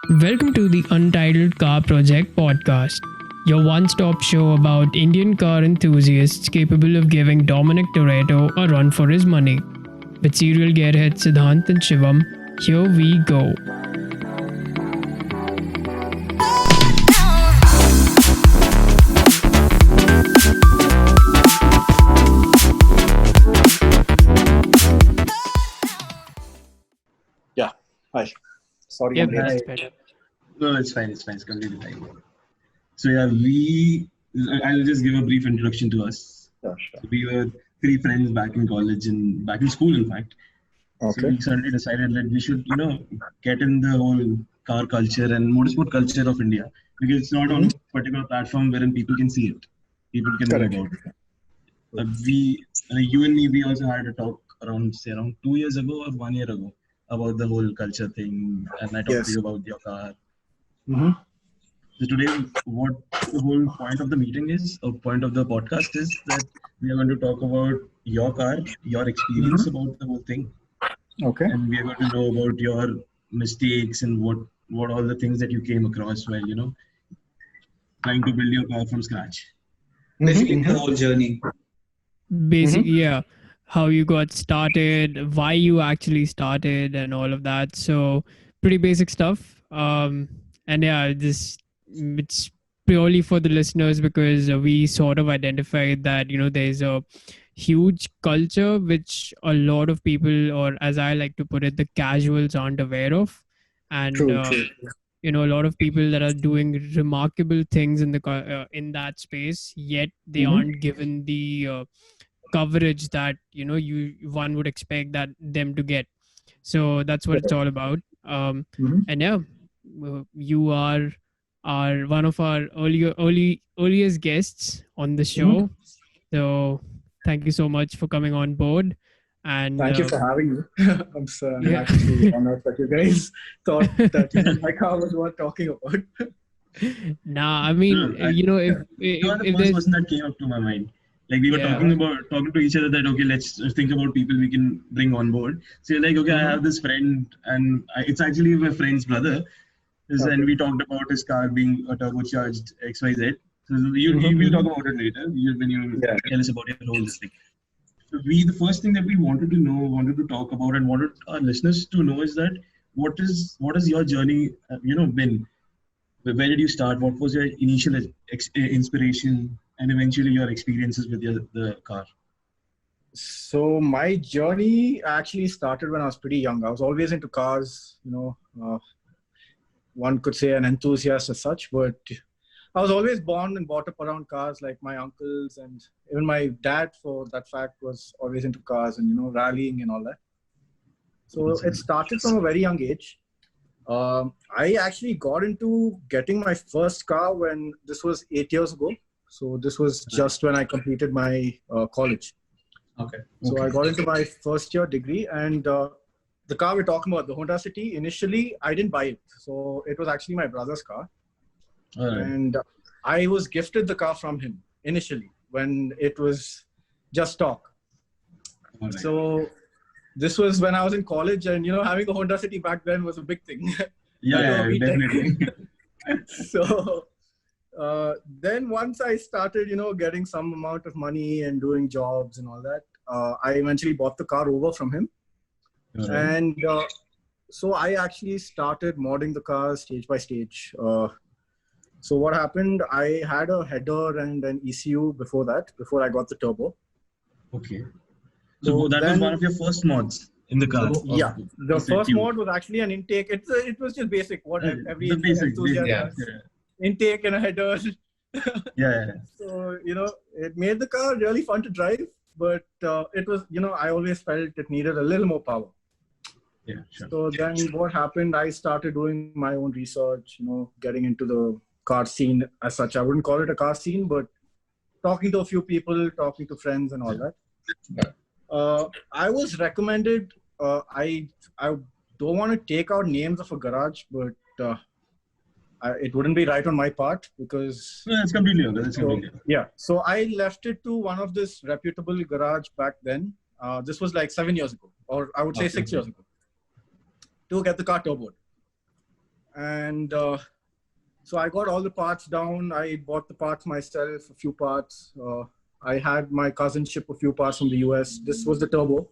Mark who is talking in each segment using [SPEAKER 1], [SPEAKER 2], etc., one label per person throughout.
[SPEAKER 1] Welcome to the Untitled Car Project podcast, your one stop show about Indian car enthusiasts capable of giving Dominic Toretto a run for his money. With serial gearheads Siddhant and Shivam, here we go.
[SPEAKER 2] Yeah. Hi. Sorry,
[SPEAKER 1] Yep,
[SPEAKER 2] I'm late.
[SPEAKER 1] that's better.
[SPEAKER 3] No, it's fine. It's fine. It's completely fine. So yeah, I'll just give a brief introduction to us.
[SPEAKER 2] Yeah, sure.
[SPEAKER 3] So we were three friends back in college and back in school, in fact. So
[SPEAKER 2] Okay.
[SPEAKER 3] we suddenly decided that we should, get in the whole car culture and motorsport culture of India, because it's not on a particular platform wherein people can see it, people can know
[SPEAKER 2] Correct.
[SPEAKER 3] about it. You and me, we also had a talk around 2 years ago or 1 year ago about the whole culture thing, and I talked to
[SPEAKER 2] Yes.
[SPEAKER 3] you about your car.
[SPEAKER 2] Mm-hmm.
[SPEAKER 3] So today, what the whole point of the meeting is, or point of the podcast is, that we are going to talk about your car, your experience about the whole thing,
[SPEAKER 2] Okay.
[SPEAKER 3] and we are going to know about your mistakes and what all the things that you came across while trying to build your car from scratch.
[SPEAKER 4] Basically, the whole journey.
[SPEAKER 1] Basically, yeah, how you got started, why you actually started, and all of that. So, pretty basic stuff. And yeah, it's purely for the listeners because we sort of identified that there's a huge culture which a lot of people, or as I like to put it, the casuals aren't aware of, and
[SPEAKER 2] True.
[SPEAKER 1] a lot of people that are doing remarkable things in in that space, yet they aren't given the coverage that one would expect that them to get. So that's what it's all about. And yeah, you are one of our earliest guests on the show, so thank you so much for coming on board. And
[SPEAKER 2] Thank you for having me. I'm
[SPEAKER 1] Yeah.
[SPEAKER 2] actually honored that you guys thought that my car was worth talking about.
[SPEAKER 1] nah, I mean,
[SPEAKER 3] No,
[SPEAKER 1] if
[SPEAKER 3] You are the
[SPEAKER 1] if
[SPEAKER 3] first
[SPEAKER 1] there's
[SPEAKER 3] person that came up to my mind. Like we were
[SPEAKER 1] Yeah.
[SPEAKER 3] talking to each other that okay, let's think about people we can bring on board. So you're like, okay, I have this friend, and it's actually my friend's brother. And we talked about his car being a turbocharged XYZ. So you will talk about it later when you
[SPEAKER 2] Yeah.
[SPEAKER 3] tell us about your whole thing. So the first thing that we wanted to know, wanted to talk about, and wanted our listeners to know is that what is your journey, been? Where did you start? What was your initial inspiration, and eventually your experiences with the car?
[SPEAKER 2] So my journey actually started when I was pretty young. I was always into cars, one could say an enthusiast as such, but I was always born and brought up around cars. Like my uncles and even my dad, for that fact, was always into cars and rallying and all that. So it started from a very young age. I actually got into getting my first car when this was 8 years ago. So this was just when I completed my college.
[SPEAKER 3] Okay.
[SPEAKER 2] So I got into my first year degree, and the car we're talking about, the Honda City, initially I didn't buy it. So it was actually my brother's car.
[SPEAKER 3] All right.
[SPEAKER 2] And I was gifted the car from him initially when it was just stock.
[SPEAKER 3] All right.
[SPEAKER 2] So this was when I was in college, and having a Honda City back then was a big thing.
[SPEAKER 3] Yeah, definitely.
[SPEAKER 2] So then once I started, getting some amount of money and doing jobs and all that, I eventually bought the car over from him.
[SPEAKER 3] All right.
[SPEAKER 2] And so I actually started modding the car stage by stage. So what happened, I had a header and an ECU before I got the turbo.
[SPEAKER 3] Okay. So
[SPEAKER 2] So
[SPEAKER 3] that was
[SPEAKER 2] then-
[SPEAKER 3] one of your first mods in the car.
[SPEAKER 2] Yeah, the
[SPEAKER 3] Of
[SPEAKER 2] first
[SPEAKER 3] ECU.
[SPEAKER 2] mod was actually an intake. It was just basic. What every
[SPEAKER 3] The basic.
[SPEAKER 2] enthusiast
[SPEAKER 4] yeah.
[SPEAKER 2] has. Intake and a header.
[SPEAKER 3] Yeah.
[SPEAKER 2] So, it made the car really fun to drive, but it was, I always felt it needed a little more power.
[SPEAKER 3] Yeah, sure.
[SPEAKER 2] So then what happened, I started doing my own research, getting into the car scene as such. I wouldn't call it a car scene, but talking to a few people, talking to friends and all that. I was recommended, I don't want to take out names of a garage, but it wouldn't be right on my part because
[SPEAKER 3] No, it's completely okay. It's completely okay.
[SPEAKER 2] yeah. So I left it to one of this reputable garage back then. This was like 7 years ago, or I would say 6 years ago, to get the car turboed. And so I got all the parts down. I bought the parts myself, a few parts. I had my cousin ship a few parts from the US. This was the turbo.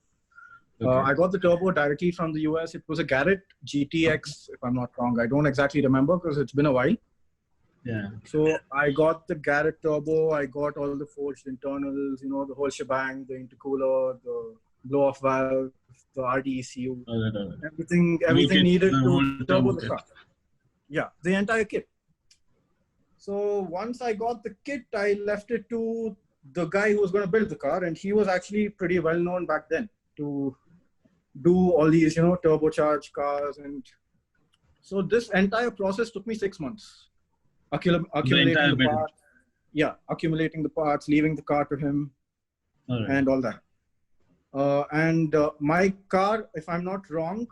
[SPEAKER 2] I got the turbo directly from the US. It was a Garrett GTX, if I'm not wrong. I don't exactly remember because it's been a while.
[SPEAKER 3] Yeah.
[SPEAKER 2] So I got the Garrett turbo. I got all the forged internals, the whole shebang, the intercooler, the blow-off valve, the RDECU, everything needed to turbo the car. Yeah, the entire kit. So once I got the kit, I left it to the guy who was going to build the car, and he was actually pretty well known back then to do all these, turbocharged cars. And so this entire process took me 6 months. Accumulating the parts. Yeah, accumulating the parts, leaving the car to him, and all that. And my car, if I'm not wrong,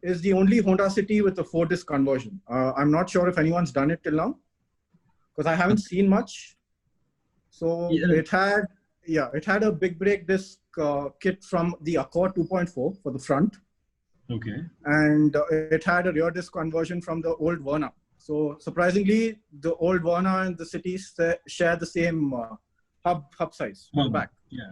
[SPEAKER 2] is the only Honda City with a 4-disc conversion. I'm not sure if anyone's done it till now, because I haven't seen much. So it had a big brake disc kit from the Accord 2.4 for the front.
[SPEAKER 3] Okay. And
[SPEAKER 2] it had a rear disc conversion from the old Verna. So surprisingly, the old Verna and the City share the same hub size on the back.
[SPEAKER 3] Yeah.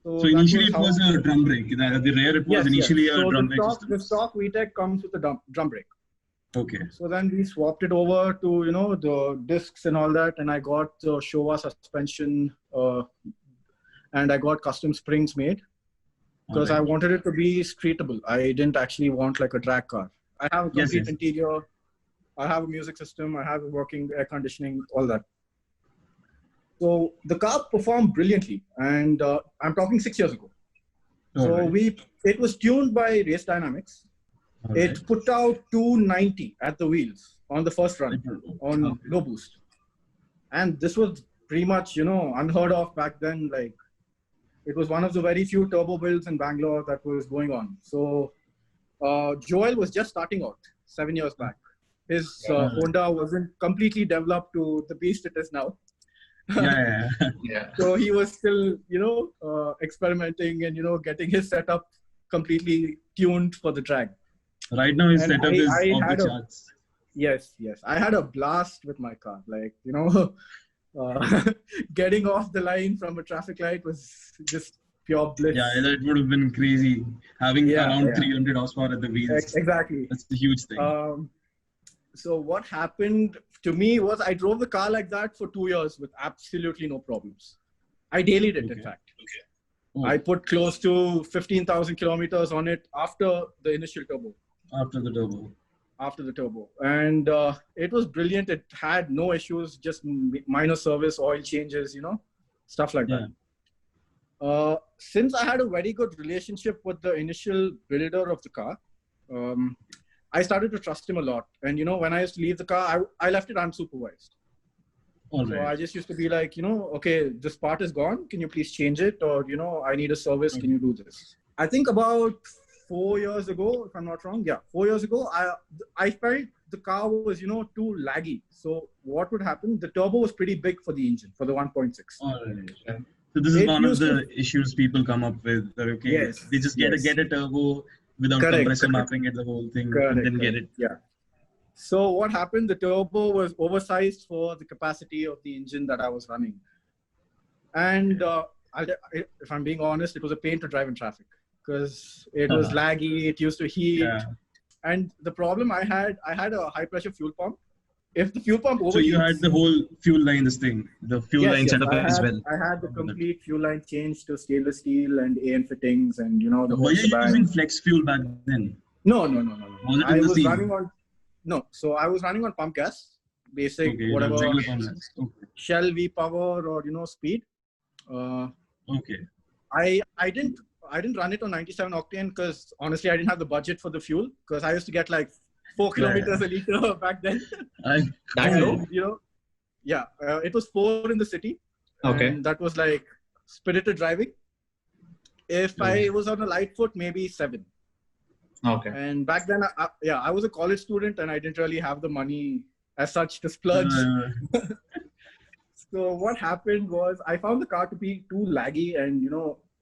[SPEAKER 3] So initially it was a drum brake. The rear it was initially a drum brake system.
[SPEAKER 2] The stock VTEC comes with a drum brake.
[SPEAKER 3] Okay.
[SPEAKER 2] So then we swapped it over to the discs and all that, and I got the Showa suspension, and I got custom springs made because I wanted it to be streetable. I didn't actually want like a drag car. I have a complete interior. I have a music system. I have working air conditioning, all that. So the car performed brilliantly, and I'm talking 6 years ago. It was tuned by Race Dynamics. It put out 290 at the wheels on the first run on low boost. And this was pretty much, unheard of back then. Like, it was one of the very few turbo builds in Bangalore that was going on. So Joel was just starting out 7 years back. His Honda wasn't completely developed to the beast it is now.
[SPEAKER 4] Yeah.
[SPEAKER 2] So he was still, experimenting and, getting his setup completely tuned for the track.
[SPEAKER 3] Right now his setup is off the charts.
[SPEAKER 2] Yes. I had a blast with my car. Like, getting off the line from a traffic light was just pure bliss.
[SPEAKER 3] Yeah, it would have been crazy. Having around 300 horsepower at the wheels.
[SPEAKER 2] Exactly.
[SPEAKER 3] That's a huge thing.
[SPEAKER 2] So what happened to me was I drove the car like that for 2 years with absolutely no problems. I dailied it, in fact. I put close to 15,000 kilometers on it after the initial turbo.
[SPEAKER 3] After the turbo. And it was brilliant. It had no issues, just minor service, oil changes, stuff like that. Since I had a very good relationship with the initial builder of the car, I started to trust him a lot. And, when I used to leave the car, I left it unsupervised. So I just used to be like, okay, this part is gone. Can you please change it? Or, I need a service. Can you do this? I think about 4 years ago, if I'm not wrong. Yeah, 4 years ago, I felt the car was, too laggy. So what would happen? The turbo was pretty big for the engine, for the 1.6. So this is one of the issues people come up with. Okay, they just get a turbo without compressor mapping at the whole thing and then get it.
[SPEAKER 2] Yeah. So what happened? The turbo was oversized for the capacity of the engine that I was running. And if I'm being honest, it was a pain to drive in traffic because it was laggy. It used to heat. Yeah. And the problem I had a high pressure fuel pump. If the fuel pump overheats...
[SPEAKER 3] So you had the whole fuel line, the fuel line setup as well.
[SPEAKER 2] I had the complete fuel line changed to stainless steel and AN fittings and, the whole
[SPEAKER 3] Were you using flex fuel back then?
[SPEAKER 2] No. So I was running on pump gas, basic, whatever, Shell V power or, speed. I didn't run it on 97 octane because honestly, I didn't have the budget for the fuel because I used to get like 4 kilometers a liter back then. It was 4 in the city. And that was like spirited driving. If I was on a light foot, maybe 7. And back then, I was a college student and I didn't really have the money as such to splurge. So what happened was I found the car to be too laggy and,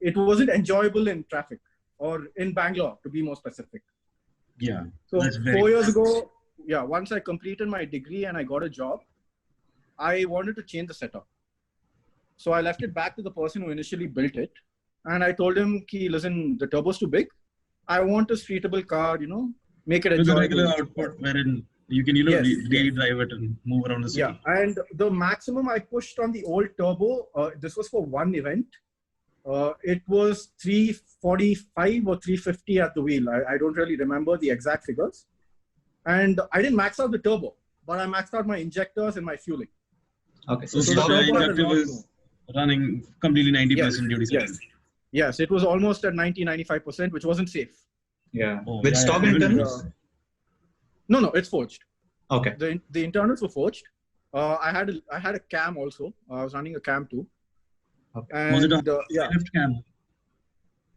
[SPEAKER 2] it wasn't enjoyable in traffic or in Bangalore, to be more specific.
[SPEAKER 3] Yeah.
[SPEAKER 2] So 4 years ago, once I completed my degree and I got a job, I wanted to change the setup. So I left it back to the person who initially built it. And I told him, listen, the turbo's too big. I want a streetable car, make it
[SPEAKER 3] With a
[SPEAKER 2] enjoyable.
[SPEAKER 3] regular output wherein you can, daily drive it and move around the city.
[SPEAKER 2] Yeah, and the maximum I pushed on the old turbo, this was for one event. It was 345 or 350 at the wheel. I don't really remember the exact figures. And I didn't max out the turbo, but I maxed out my injectors and my fueling.
[SPEAKER 3] Okay, so the injector was running completely 90% duty cycle.
[SPEAKER 2] Yes, it was almost at 90-95%, which wasn't safe.
[SPEAKER 4] Yeah. With stock internals?
[SPEAKER 2] No, it's forged.
[SPEAKER 4] Okay.
[SPEAKER 2] The internals were forged. I had a cam also. I was running a cam too.
[SPEAKER 3] Okay. And, was it a high lift cam?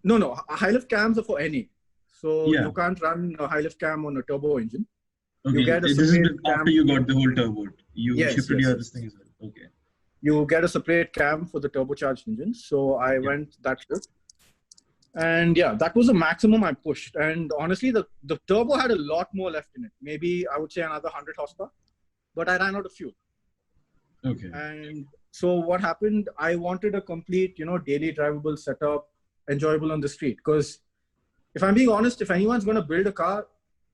[SPEAKER 2] No. High lift cams are for any. So you can't run a high lift cam on a turbo engine.
[SPEAKER 3] Okay. You get a this is after you got the whole turbo. You shifted your this thing as well. Okay.
[SPEAKER 2] You get a separate cam for the turbocharged engines. So I went that route. And that was the maximum I pushed. And honestly, the turbo had a lot more left in it. Maybe I would say another 100 horsepower. But I ran out of fuel.
[SPEAKER 3] Okay.
[SPEAKER 2] And so what happened, I wanted a complete, daily drivable setup, enjoyable on the street. Because if I'm being honest, if anyone's going to build a car,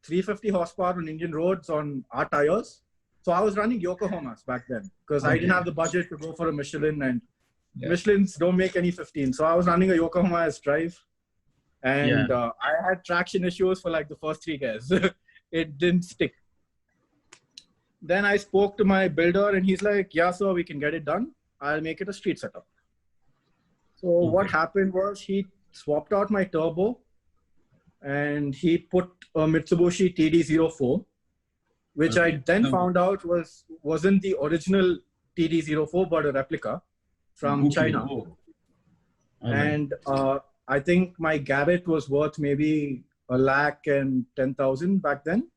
[SPEAKER 2] 350 horsepower on Indian roads on our tires. So I was running Yokohamas back then because I didn't have the budget to go for a Michelin, and Michelins don't make any 15. So I was running a Yokohama as drive, and I had traction issues for like the first 3 gears. It didn't stick. Then I spoke to my builder and he's like, yeah, sir, we can get it done. I'll make it a street setup. So what happened was he swapped out my turbo and he put a Mitsubishi TD04, which I then found out wasn't the original TD04, but a replica from China. And I think my Garrett was worth maybe 110,000 back then,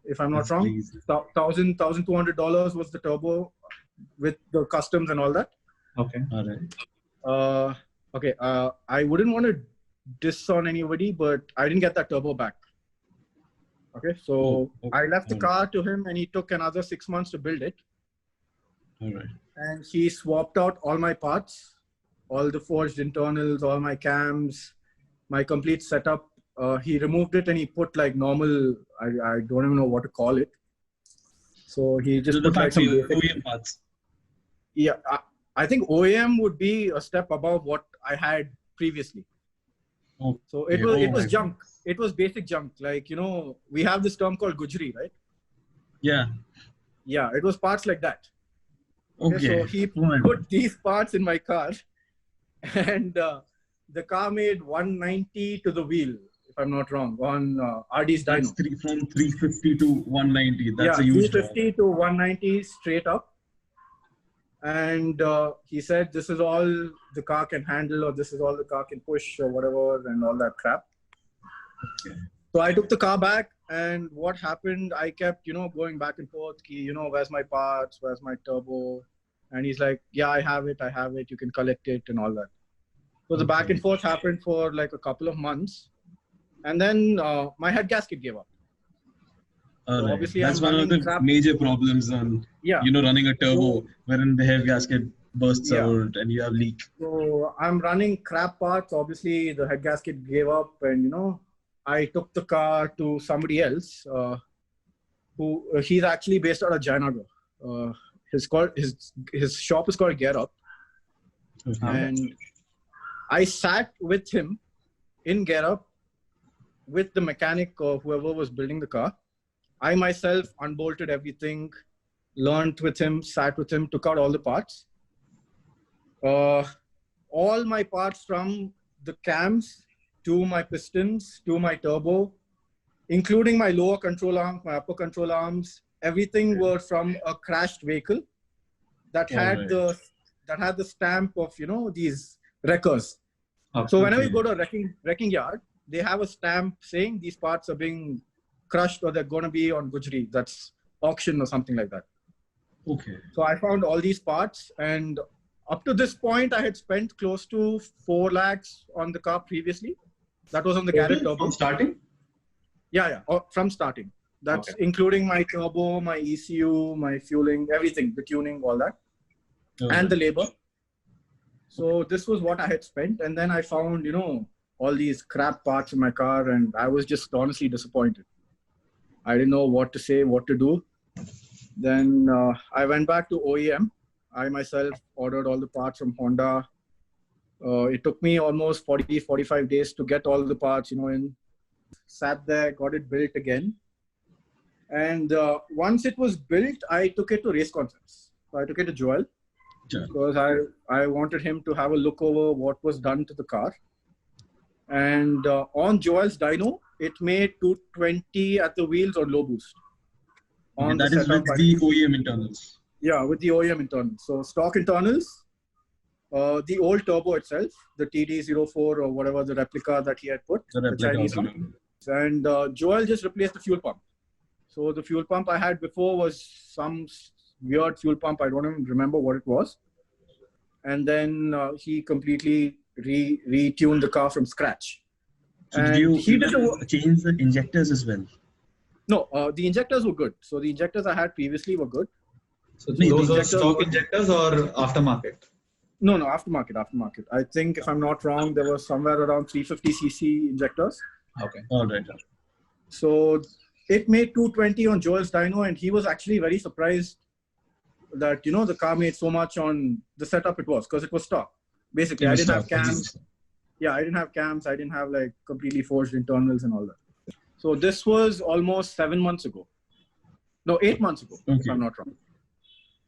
[SPEAKER 2] if I'm not wrong. $1,200 was the turbo with the customs and all that.
[SPEAKER 4] Okay. All right.
[SPEAKER 2] I wouldn't want to diss on anybody, but I didn't get that turbo back. Okay, so I left the car to him and he took another 6 months to build it.
[SPEAKER 3] All right.
[SPEAKER 2] And he swapped out all my parts, all the forged internals, all my cams, my complete setup. He removed it and he put like normal, I don't even know what to call it. So he just put like some
[SPEAKER 3] OEM parts.
[SPEAKER 2] Yeah, I think OEM would be a step above what I had previously. So it was junk. It was basic junk. Like, we have this term called Gujri, right?
[SPEAKER 3] Yeah.
[SPEAKER 2] Yeah, it was parts like that.
[SPEAKER 3] Okay.
[SPEAKER 2] So he put these parts in my car and the car made 190 to the wheel, if I'm not wrong, on RD's dyno.
[SPEAKER 3] That's from 350 to 190. That's a huge
[SPEAKER 2] 350 to 190 straight up. And he said, this is all the car can handle, or this is all the car can push, or whatever, and all that crap.
[SPEAKER 3] Okay.
[SPEAKER 2] So I took the car back, and what happened, I kept, going back and forth, where's my parts, where's my turbo? And he's like, yeah, I have it, you can collect it, and all that. So the back and forth happened for like a couple of months. And then my head gasket gave up.
[SPEAKER 3] So obviously that's one of the major problems on running a turbo, wherein the head gasket bursts out and you have leak.
[SPEAKER 2] So I'm running crap parts. Obviously the head gasket gave up, and I took the car to somebody else who he's actually based out of Jayanagar. His shop is called Gear Up, and I sat with him in Gear Up with the mechanic or whoever was building the car. I myself unbolted everything, learned with him, sat with him, took out all the parts. All my parts from the cams to my pistons to my turbo, including my lower control arms, my upper control arms, everything were from a crashed vehicle that had the stamp of these wreckers. So whenever you go to a wrecking yard, they have a stamp saying these parts are being crushed or they're going to be on Gujri. That's auction or something like that.
[SPEAKER 3] Okay.
[SPEAKER 2] So I found all these parts, and up to this point, I had spent close to 4 lakhs on the car previously. That was on the Garrett turbo.
[SPEAKER 4] From starting?
[SPEAKER 2] Yeah, from starting. That's including my turbo, my ECU, my fueling, everything, the tuning, all that, and the labor. So this was what I had spent. And then I found, all these crap parts in my car, and I was just honestly disappointed. I didn't know what to say, what to do. Then I went back to OEM. I myself ordered all the parts from Honda. It took me almost 45 days to get all the parts, in. Sat there, got it built again. And once it was built, I took it to race concepts. So I took it to Joel because I wanted him to have a look over what was done to the car. And on Joel's dyno, it made 220 at the wheels on low boost.
[SPEAKER 3] That is with the OEM internals.
[SPEAKER 2] Yeah, with the OEM internals. So stock internals, the old turbo itself, the TD04 or whatever the replica that he had put, the Chinese one. And Joel just replaced the fuel pump. So the fuel pump I had before was some weird fuel pump. I don't even remember what it was. And then he completely retuned the car from scratch.
[SPEAKER 3] So did you change the injectors as well? No,
[SPEAKER 2] the injectors were good. So the injectors I had previously were good.
[SPEAKER 4] So those are stock injectors or aftermarket?
[SPEAKER 2] No, aftermarket. I think if I'm not wrong, there was somewhere around 350cc injectors.
[SPEAKER 4] Okay.
[SPEAKER 3] All right.
[SPEAKER 2] So it made 220 on Joel's dyno, and he was actually very surprised that, the car made so much on the setup it was, because it was stock. Basically, I didn't have cams. Yeah, I didn't have cams. I didn't have like completely forged internals and all that. So this was almost 7 months ago. No, 8 months ago, if I'm not wrong.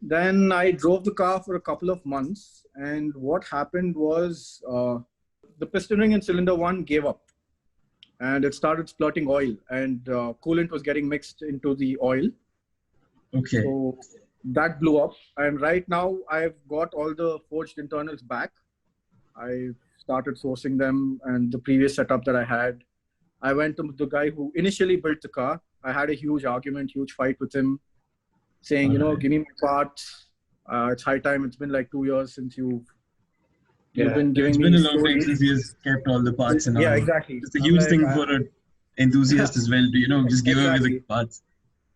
[SPEAKER 2] Then I drove the car for a couple of months, and what happened was the piston ring in cylinder 1 gave up, and it started splurting oil, and coolant was getting mixed into the oil.
[SPEAKER 3] Okay.
[SPEAKER 2] So that blew up, and right now I've got all the forged internals back. I started sourcing them, and the previous setup that I had, I went to the guy who initially built the car. I had a huge argument, huge fight with him, saying, give me my parts. It's high time. It's been like 2 years since you've been giving me.
[SPEAKER 3] It's been a long time since he has kept all the parts and all.
[SPEAKER 2] Yeah, exactly.
[SPEAKER 3] It's a huge thing for an enthusiast as well to, just give away the parts.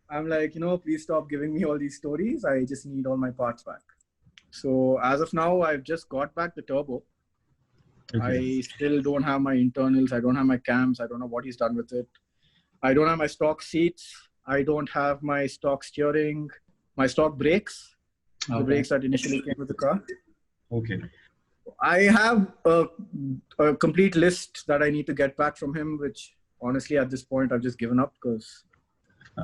[SPEAKER 2] I'm like, please stop giving me all these stories. I just need all my parts back. So as of now, I've just got back the turbo. Okay. I still don't have my internals. I don't have my cams. I don't know what he's done with it. I don't have my stock seats. I don't have my stock steering, my stock brakes, the brakes that initially came with the car.
[SPEAKER 3] Okay.
[SPEAKER 2] I have a complete list that I need to get back from him, which honestly at this point I've just given up because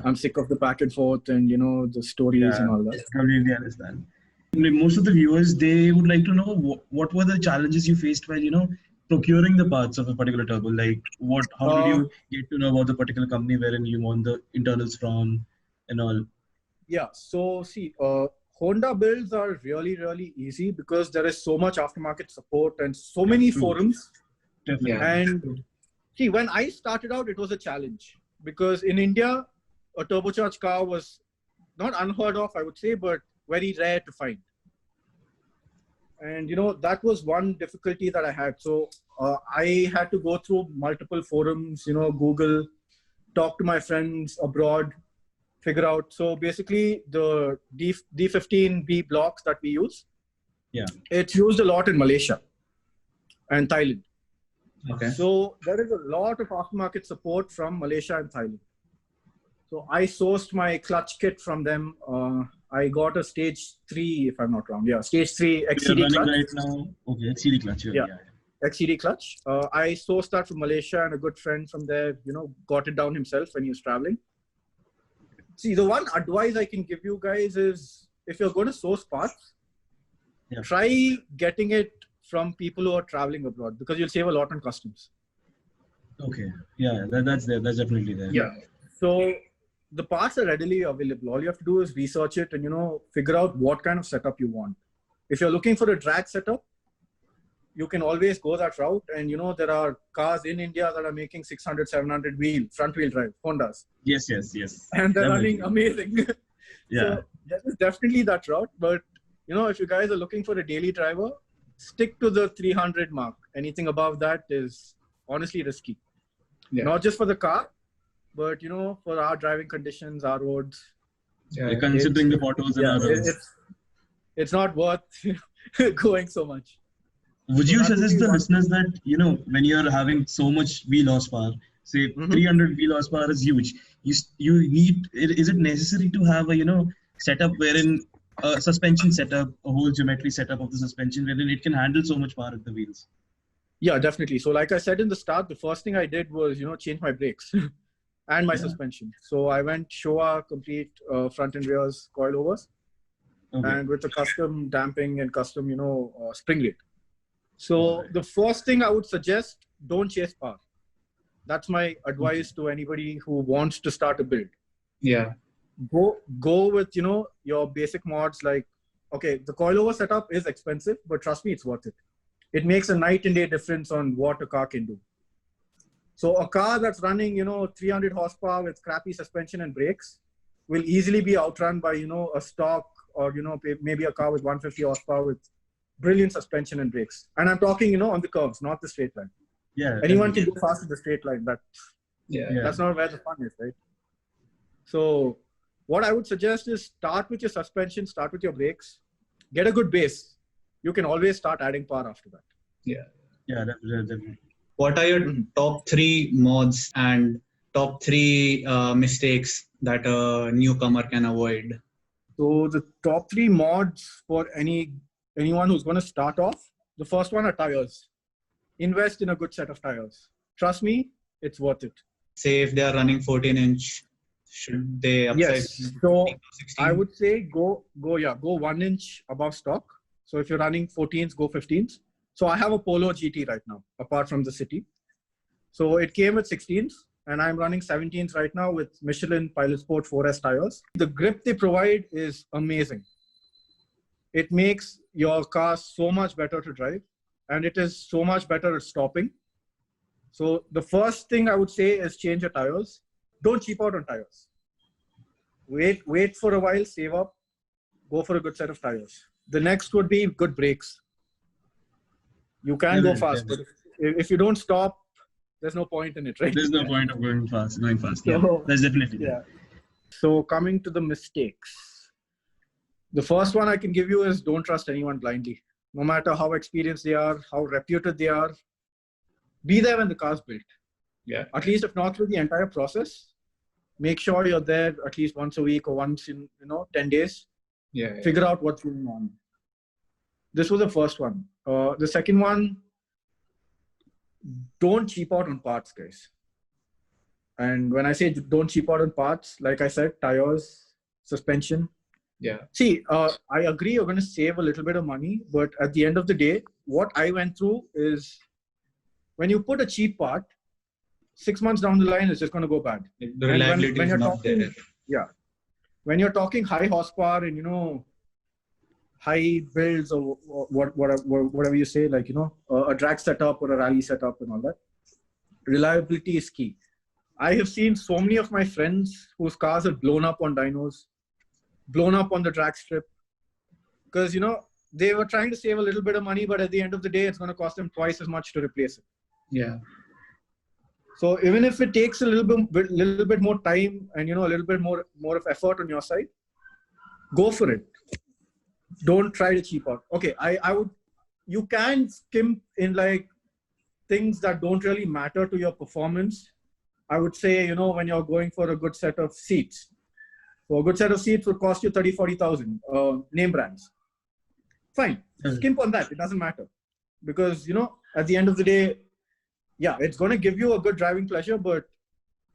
[SPEAKER 2] I'm sick of the back and forth and, the stories and all that.
[SPEAKER 3] I completely understand. Most of the viewers, they would like to know what were the challenges you faced while, procuring the parts of a particular turbo. Like, how did you get to know about the particular company wherein you want the internals from and all?
[SPEAKER 2] Yeah, so see, Honda builds are really, really easy because there is so much aftermarket support and so many forums.
[SPEAKER 3] Definitely.
[SPEAKER 2] And see, when I started out, it was a challenge because in India, a turbocharged car was not unheard of, I would say, but very rare to find. And, that was one difficulty that I had. So I had to go through multiple forums, Google, talk to my friends abroad, figure out. So basically the D15B blocks that we use, it's used a lot in Malaysia and Thailand.
[SPEAKER 4] Okay.
[SPEAKER 2] So there is a lot of aftermarket support from Malaysia and Thailand. So I sourced my clutch kit from them. I got a stage 3, if I'm not wrong. Yeah, stage 3 XCD clutch.
[SPEAKER 3] Right now. Okay, XCD clutch.
[SPEAKER 2] Yeah. XCD clutch. I sourced that from Malaysia, and a good friend from there, got it down himself when he was traveling. See, the one advice I can give you guys is if you're going to source parts, try getting it from people who are traveling abroad because you'll save a lot on customs.
[SPEAKER 3] Okay. Yeah, that's there. That's definitely there.
[SPEAKER 2] Yeah. So the parts are readily available. All you have to do is research it and, figure out what kind of setup you want. If you're looking for a drag setup, you can always go that route. And, there are cars in India that are making 600, 700 front wheel drive, Hondas.
[SPEAKER 3] Yes.
[SPEAKER 2] And they're running amazing.
[SPEAKER 3] Yeah.
[SPEAKER 2] So that is definitely that route. But, if you guys are looking for a daily driver, stick to the 300 mark. Anything above that is honestly risky. Yeah. Not just for the car, but for our driving conditions, our roads,
[SPEAKER 3] Like, considering the potholes and others.
[SPEAKER 2] It's not worth going so much.
[SPEAKER 3] Would
[SPEAKER 2] So
[SPEAKER 3] you
[SPEAKER 2] that would
[SPEAKER 3] suggest
[SPEAKER 2] be
[SPEAKER 3] the
[SPEAKER 2] one
[SPEAKER 3] listeners that, when you're having so much wheel horsepower, say 300 wheel horsepower is huge, you need, is it necessary to have a, setup wherein a suspension setup, a whole geometry setup of the suspension, wherein it can handle so much power at the wheels?
[SPEAKER 2] Yeah, definitely. So like I said in the start, the first thing I did was, change my brakes and my suspension. So I went Showa complete front and rears coilovers and with a custom damping and custom, spring rate. So the first thing I would suggest, don't chase power. That's my advice to anybody who wants to start a build.
[SPEAKER 4] Yeah.
[SPEAKER 2] Go with, your basic mods. Like, okay, the coilover setup is expensive, but trust me, it's worth it. It makes a night and day difference on what a car can do. So a car that's running, 300 horsepower with crappy suspension and brakes will easily be outrun by, a stock or, maybe a car with 150 horsepower with brilliant suspension and brakes. And I'm talking, on the curves, not the straight line.
[SPEAKER 3] Yeah.
[SPEAKER 2] Anyone can go fast in the straight line. That's not where the fun is, right? So what I would suggest is start with your suspension, start with your brakes, get a good base. You can always start adding power after that.
[SPEAKER 4] Yeah.
[SPEAKER 3] Yeah, definitely.
[SPEAKER 4] What are your top 3 mods and top 3 mistakes that a newcomer can avoid?
[SPEAKER 2] So the top 3 mods for anyone who's going to start off, the first one are tires. Invest in a good set of tires. Trust me, it's worth it.
[SPEAKER 4] Say if they are running 14-inch, should they upsize?
[SPEAKER 2] Yes. So I would say go 1 inch above stock. So if you're running 14s, go 15s. So I have a Polo GT right now, apart from the city. So it came with 16s, and I'm running 17s right now with Michelin Pilot Sport 4S tires. The grip they provide is amazing. It makes your car so much better to drive, and it is so much better at stopping. So the first thing I would say is change your tires. Don't cheap out on tires. Wait for a while, save up, go for a good set of tires. The next would be good brakes. You can go fast, but if you don't stop, there's no point in it, right?
[SPEAKER 3] There's no point of going fast.
[SPEAKER 2] So,
[SPEAKER 3] That's definitely.
[SPEAKER 2] So coming to the mistakes. The first one I can give you is don't trust anyone blindly. No matter how experienced they are, how reputed they are, be there when the car's built.
[SPEAKER 4] Yeah.
[SPEAKER 2] At least if not through the entire process, make sure you're there at least once a week or once in 10 days.
[SPEAKER 4] Yeah.
[SPEAKER 2] Figure out what's going on. This was the first one. The second one, don't cheap out on parts, guys. And when I say don't cheap out on parts, like I said, tires, suspension.
[SPEAKER 4] Yeah.
[SPEAKER 2] See, I agree you're going to save a little bit of money, but at the end of the day, what I went through is when you put a cheap part, 6 months down the line, it's just going to go bad.
[SPEAKER 4] The reliability is not there.
[SPEAKER 2] Yeah. When you're talking high horsepower and, high builds or whatever you say, like, a drag setup or a rally setup and all that, reliability is key. I have seen so many of my friends whose cars are blown up on dynos, blown up on the drag strip, because, they were trying to save a little bit of money, but at the end of the day, it's going to cost them twice as much to replace it.
[SPEAKER 4] Yeah.
[SPEAKER 2] So even if it takes a little bit more time and, a little bit more of effort on your side, go for it. Don't try to cheap out. Okay, you can skimp in like things that don't really matter to your performance. I would say, when you're going for a good set of seats. So a good set of seats would cost you 30,000, 40,000, name brands. Fine, skimp on that. It doesn't matter. Because, at the end of the day, yeah, it's going to give you a good driving pleasure, but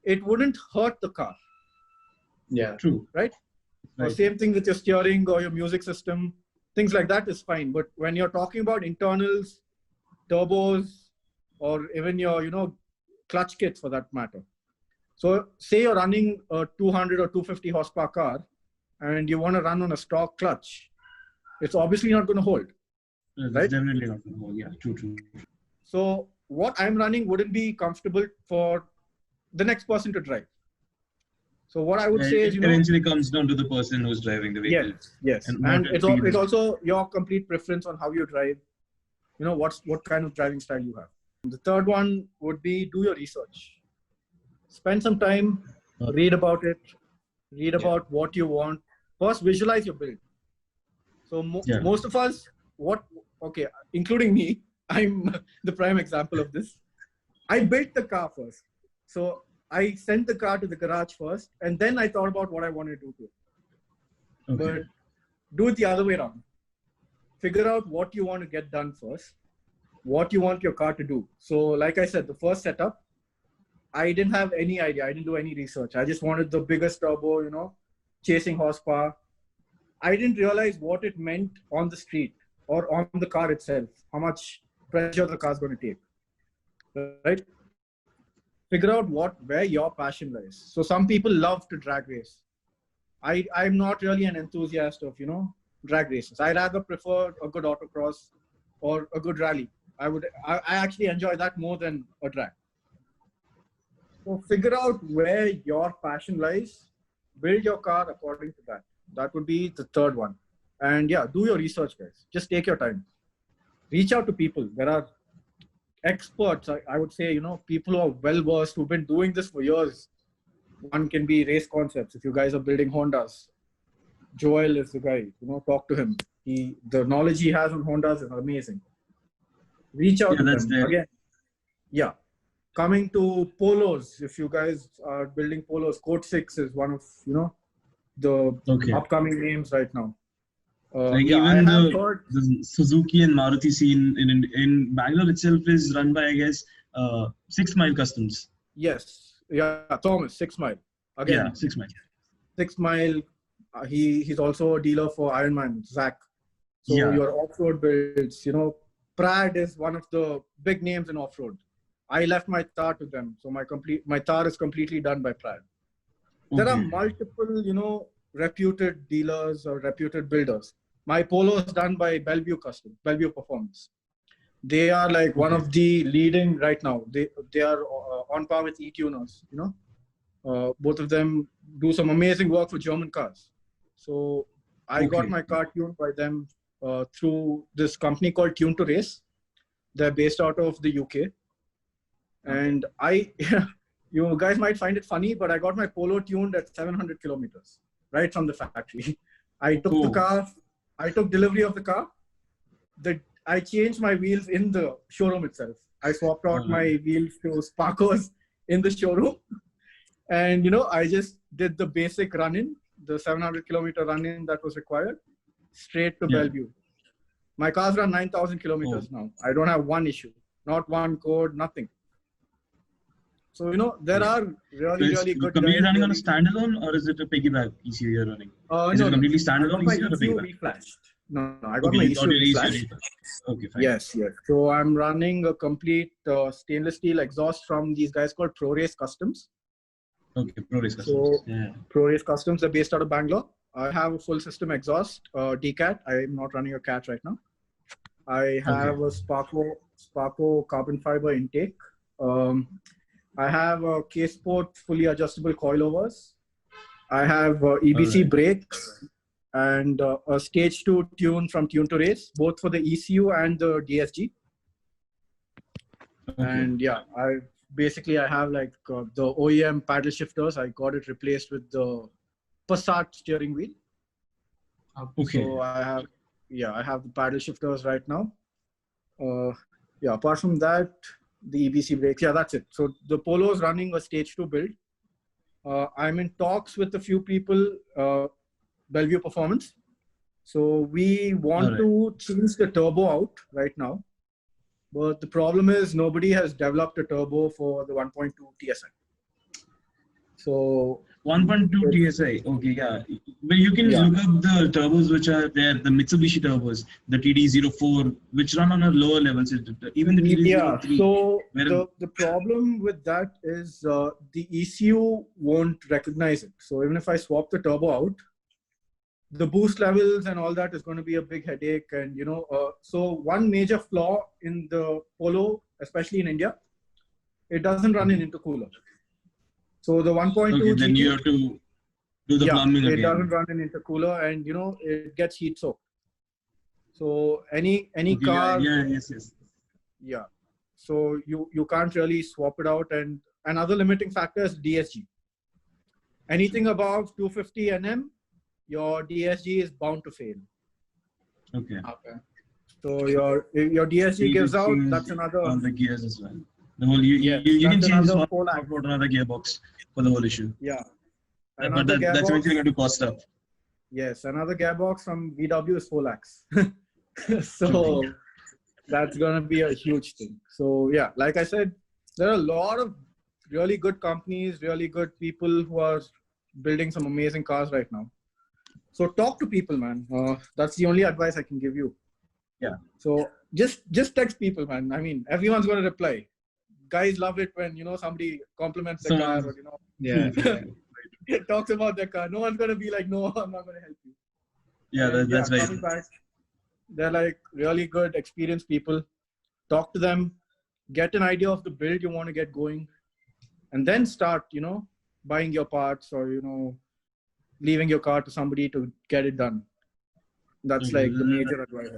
[SPEAKER 2] it wouldn't hurt the car.
[SPEAKER 4] Yeah.
[SPEAKER 2] True. Right? Or same thing with your steering or your music system. Things like that is fine. But when you're talking about internals, turbos, or even your, clutch kits for that matter. So say you're running a 200 or 250 horsepower car and you want to run on a stock clutch. It's obviously not going to hold. Right?
[SPEAKER 3] Definitely not going to hold. Yeah, true.
[SPEAKER 2] So what I'm running wouldn't be comfortable for the next person to drive. So what I would say is,
[SPEAKER 3] eventually comes down to the person who's driving the vehicle.
[SPEAKER 2] Yes. And it's also your complete preference on how you drive. What kind of driving style you have. The third one would be do your research. Spend some time, read about it, read about what you want. First, visualize your build. So most of us, including me, I'm the prime example of this. I built the car first. So I sent the car to the garage first, and then I thought about what I wanted to do to it. But do it the other way around. Figure out what you want to get done first, what you want your car to do. So like I said, the first setup, I didn't have any idea. I didn't do any research. I just wanted the biggest turbo, chasing horsepower. I didn't realize what it meant on the street or on the car itself, how much pressure the car's going to take, right? Figure out where your passion lies. So some people love to drag race. I'm not really an enthusiast of, drag races. I rather prefer a good autocross or a good rally. I actually enjoy that more than a drag. So figure out where your passion lies, build your car according to that. That would be the third one. And yeah, do your research, guys. Just take your time. Reach out to people. There are experts, I would say, people who are well-versed, who've been doing this for years. One can be Race Concepts. If you guys are building Hondas, Joel is the guy, talk to him. The knowledge he has on Hondas is amazing. Reach out to them. Again, yeah. Coming to Polos, if you guys are building Polos, Code 6 is one of, the upcoming names right now.
[SPEAKER 3] Even the Suzuki and Maruti scene in Bangalore itself is run by, I guess, 6 Mile Customs.
[SPEAKER 2] Yes. Yeah, Thomas, 6 Mile. Again,
[SPEAKER 3] yeah, 6 Mile.
[SPEAKER 2] 6 Mile, he's also a dealer for Ironman, Zach. So your off-road builds, Prad is one of the big names in off-road. I left my Thar to them. So my Thar is completely done by Prad. There are multiple, reputed dealers or reputed builders. My Polo is done by Bellevue Performance. They are like one of the leading right now. They are on par with e-tuners, both of them do some amazing work for German cars. So I got my car tuned by them through this company called Tune to Race. They're based out of the UK. And you guys might find it funny, but I got my Polo tuned at 700 kilometers, right from the factory. I took the car, I took delivery of the car. I changed my wheels in the showroom itself. I swapped out my wheels to Sparkos in the showroom. And, I just did the basic run-in, the 700-kilometer run-in that was required, straight to Bellevue. My cars run 9,000 kilometers now. I don't have one issue, not one code, nothing. So, there are really good...
[SPEAKER 3] Are you running on a standalone or is it a piggyback ECU you're running? Is it completely standalone ECU or piggyback?
[SPEAKER 2] Reflashed. No, I got my ECU reflashed.
[SPEAKER 3] Okay, fine.
[SPEAKER 2] Yes. So I'm running a complete stainless steel exhaust from these guys called Pro Race Customs.
[SPEAKER 3] Okay, Pro Race Customs.
[SPEAKER 2] So, Pro Race Customs are based out of Bangalore. I have a full system exhaust, DCAT. I'm not running a CAT right now. I have a Sparko carbon fiber intake. I have a K-Sport fully adjustable coilovers. I have EBC brakes and a stage 2 tune from Tune to Race, both for the ECU and the DSG. And I have like the OEM paddle shifters. I got it replaced with the Passat steering wheel. So I have the paddle shifters right now. Apart from that, the EBC brakes. That's it. So the Polo is running a stage 2 build. I'm in talks with a few people, Bellevue Performance. So we want to change the turbo out right now. But the problem is nobody has developed a turbo for the 1.2 TSI. So
[SPEAKER 3] 1.2 TSI, but you can look up the turbos which are there, the Mitsubishi turbos, the TD04, which run on a lower level. So even the TD03.
[SPEAKER 2] So the problem with that is the ECU won't recognize it. So even if I swap the turbo out, the boost levels and all that is going to be a big headache. And, so one major flaw in the Polo, especially in India, it doesn't run in intercooler. So the 1.2
[SPEAKER 3] then you have to do the plumbing again.
[SPEAKER 2] It doesn't run in intercooler and, it gets heat soaked. So any car...
[SPEAKER 3] Yes.
[SPEAKER 2] Yeah. So you can't really swap it out. And another limiting factor is DSG. Anything above 250 Nm, your DSG is bound to fail.
[SPEAKER 3] Okay.
[SPEAKER 2] So if your DSG gives out, that's another.
[SPEAKER 3] On the gears as well. The whole you can change this one out another gearbox for the whole issue.
[SPEAKER 2] Yeah.
[SPEAKER 3] But that's eventually going to cost up.
[SPEAKER 2] Yes, another gearbox from VW is 4 lakhs. So that's going to be a huge thing. So yeah, like I said, there are a lot of really good companies, really good people who are building some amazing cars right now. So talk to people, man. That's the only advice I can give you.
[SPEAKER 3] Yeah.
[SPEAKER 2] So just text people, man. I mean, everyone's going to reply. Guys love it when, somebody compliments the car or, it talks about their car. No one's going to be like, no, I'm not going to help you.
[SPEAKER 3] Yeah, that's very
[SPEAKER 2] coming back, they're like really good, experienced people. Talk to them, get an idea of the build you want to get going, and then start, buying your parts or, leaving your car to somebody to get it done. That's like the major advice.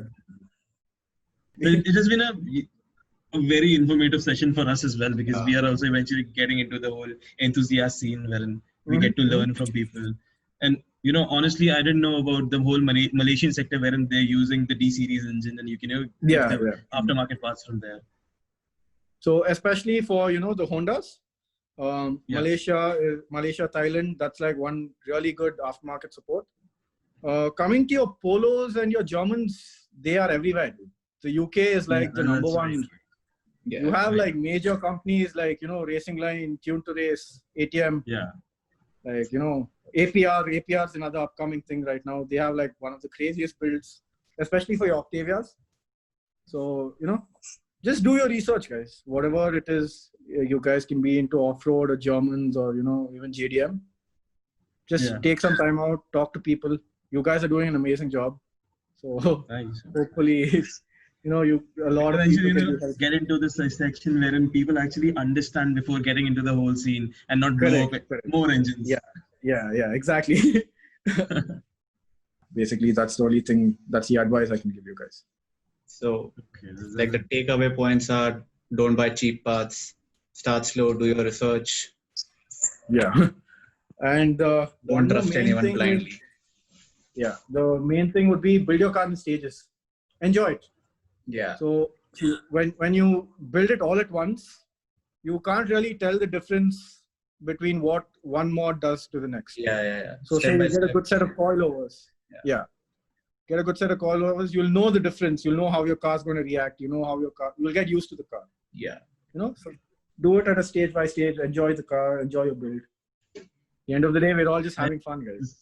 [SPEAKER 3] It has been a very informative session for us as well, because we are also eventually getting into the whole enthusiast scene wherein we get to learn from people. And, honestly, I didn't know about the whole Malaysian sector wherein they're using the D series engine and you can get the aftermarket parts from there.
[SPEAKER 2] So especially for, the Hondas, Malaysia, Thailand, that's like one really good aftermarket support. Coming to your Polos and your Germans, they are everywhere. Dude. The UK is like the number one. Right. Yeah, you have like major companies like, Racing Line, Tune to Race, ATM.
[SPEAKER 3] Yeah.
[SPEAKER 2] Like, APR is another upcoming thing right now. They have like one of the craziest builds, especially for your Octavias. So, just do your research, guys. Whatever it is, you guys can be into off-road or Germans or, even JDM. Just take some time out, talk to people. You guys are doing an amazing job. So hopefully, a lot of people
[SPEAKER 3] get into this section wherein people actually understand before getting into the whole scene and not blow up more engines.
[SPEAKER 2] Yeah, exactly. Basically, that's the only thing, that's the advice I can give you guys.
[SPEAKER 4] So, like the takeaway points are: don't buy cheap parts, start slow, do your research.
[SPEAKER 2] Yeah. And
[SPEAKER 4] don't trust anyone blindly.
[SPEAKER 2] The main thing would be build your car in stages. Enjoy it.
[SPEAKER 4] Yeah.
[SPEAKER 2] So when you build it all at once, you can't really tell the difference between what one mod does to the next.
[SPEAKER 4] Yeah.
[SPEAKER 2] So say you get a good set of coilovers. Yeah. Get a good set of coilovers. You'll know the difference. You'll know how your car's going to react. You'll get used to the car.
[SPEAKER 4] Yeah.
[SPEAKER 2] So do it at a stage by stage. Enjoy the car. Enjoy your build. At the end of the day, we're all just having fun, guys.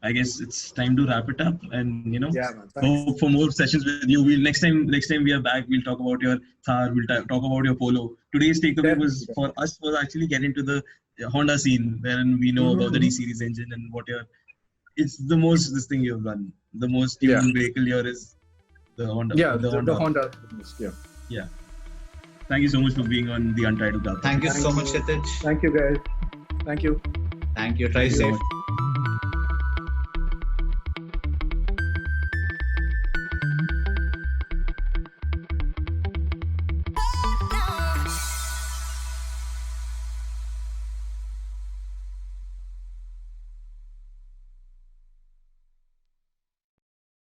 [SPEAKER 3] I guess it's time to wrap it up, and hope for more sessions with you. Next time we are back, we'll talk about your Thar. We'll talk about your Polo. Today's takeaway was actually get into the Honda scene, wherein we know about the D series engine and it's the most this thing you've done. The most tuned vehicle here is the Honda.
[SPEAKER 2] Yeah, the Honda.
[SPEAKER 3] Yeah. Thank you so much for being on the Untitled.
[SPEAKER 4] Thank you so much, Kshithij.
[SPEAKER 2] Thank you, guys. Thank you.
[SPEAKER 4] Thank you. Try safe.